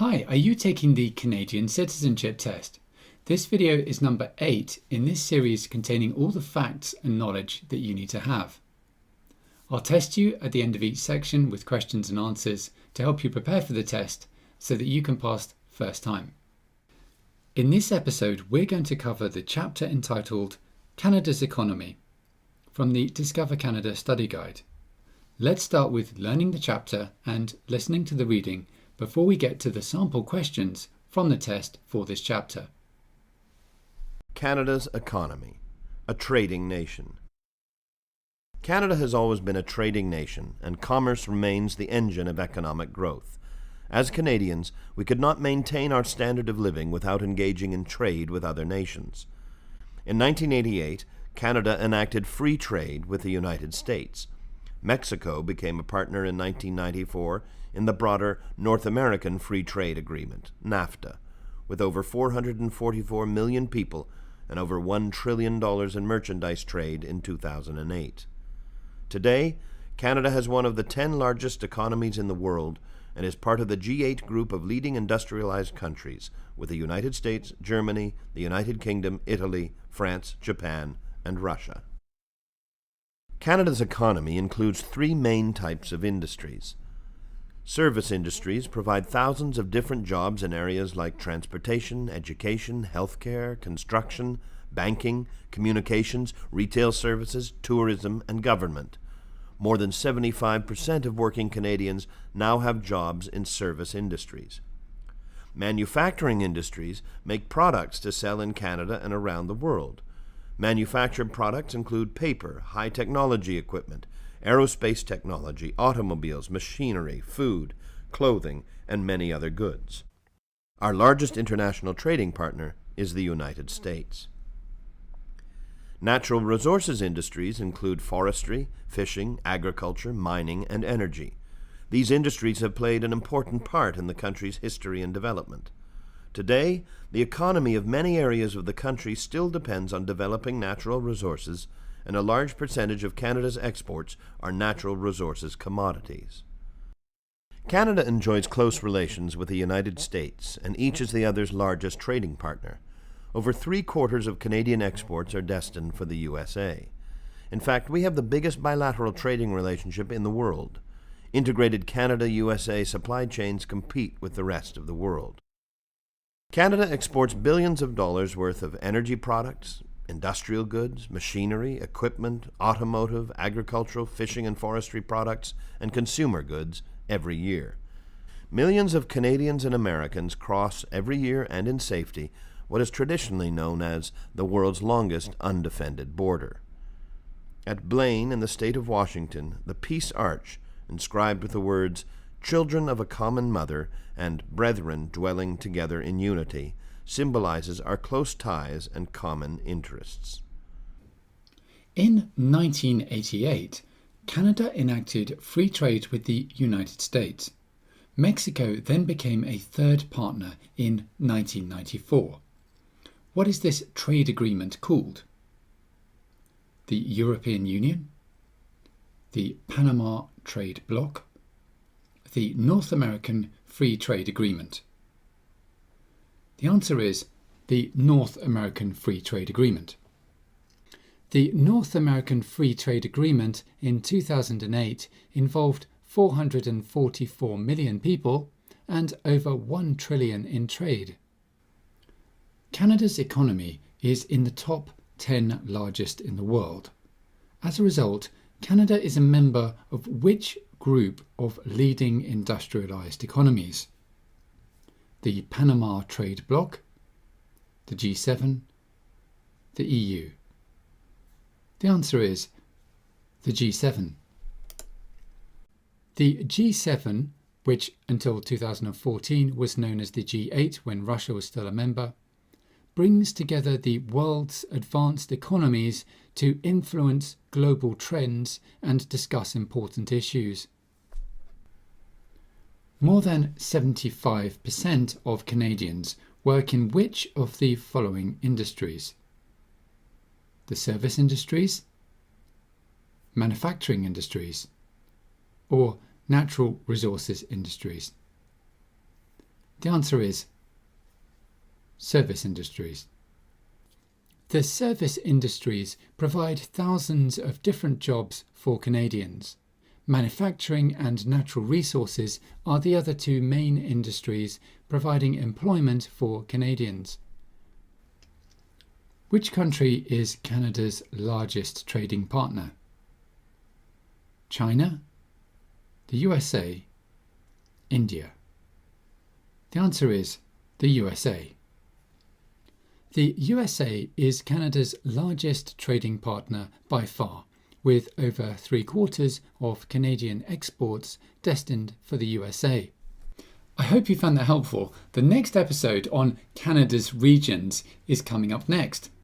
Hi, are you taking the Canadian Citizenship Test? This video is number 8 in this series containing all the facts and knowledge that you need to have. I'll test you at the end of each section with questions and answers to help you prepare for the test so that you can pass first time. In this episode, we're going to cover the chapter entitled Canada's Economy from the Discover Canada Study Guide. Let's start with learning the chapter and listening to the reading before we get to the sample questions from the test for this chapter. Canada's economy, a trading nation. Canada has always been a trading nation, and commerce remains the engine of economic growth. As Canadians, we could not maintain our standard of living without engaging in trade with other nations. In 1988, Canada enacted free trade with the United States. Mexico became a partner in 1994 in the broader North American Free Trade Agreement, NAFTA, with over 444 million people and over $1 trillion in merchandise trade in 2008. Today, Canada has one of the 10 largest economies in the world and is part of the G8 group of leading industrialized countries, with the United States, Germany, the United Kingdom, Italy, France, Japan, and Russia. Canada's economy includes three main types of industries. Service industries provide thousands of different jobs in areas like transportation, education, healthcare, construction, banking, communications, retail services, tourism, and government. More than 75% of working Canadians now have jobs in service industries. Manufacturing industries make products to sell in Canada and around the world. Manufactured products include paper, high-technology equipment, aerospace technology, automobiles, machinery, food, clothing, and many other goods. Our largest international trading partner is the United States. Natural resources industries include forestry, fishing, agriculture, mining, and energy. These industries have played an important part in the country's history and development. Today, the economy of many areas of the country still depends on developing natural resources, and a large percentage of Canada's exports are natural resources commodities. Canada enjoys close relations with the United States, and each is the other's largest trading partner. Over 3/4 of Canadian exports are destined for the USA. In fact, we have the biggest bilateral trading relationship in the world. Integrated Canada-USA supply chains compete with the rest of the world. Canada exports billions of dollars worth of energy products, industrial goods, machinery, equipment, automotive, agricultural, fishing and forestry products, and consumer goods every year. Millions of Canadians and Americans cross every year and in safety what is traditionally known as the world's longest undefended border. At Blaine in the state of Washington, the Peace Arch, inscribed with the words, "Children of a common mother and brethren dwelling together in unity," symbolizes our close ties and common interests. In 1988, Canada enacted free trade with the United States. Mexico then became a third partner in 1994. What is this trade agreement called? The European Union, the Panama Trade Bloc, the North American Free Trade Agreement? The answer is the North American Free Trade Agreement. The North American Free Trade Agreement in 2008 involved 444 million people and over $1 trillion in trade. Canada's economy is in the top 10 largest in the world. As a result, Canada is a member of which group of leading industrialized economies? The Panama Trade Bloc, the G7, the EU? The answer is the G7. The G7, which until 2014 was known as the G8 when Russia was still a member, brings together the world's advanced economies to influence global trends and discuss important issues. More than 75% of Canadians work in which of the following industries? The service industries, manufacturing industries, or natural resources industries? The answer is service industries. The service industries provide thousands of different jobs for Canadians. Manufacturing and natural resources are the other two main industries providing employment for Canadians. Which country is Canada's largest trading partner? China, the USA, India. The answer is the USA. The USA is Canada's largest trading partner by far, with over 3/4 of Canadian exports destined for the USA. I hope you found that helpful. The next episode on Canada's regions is coming up next.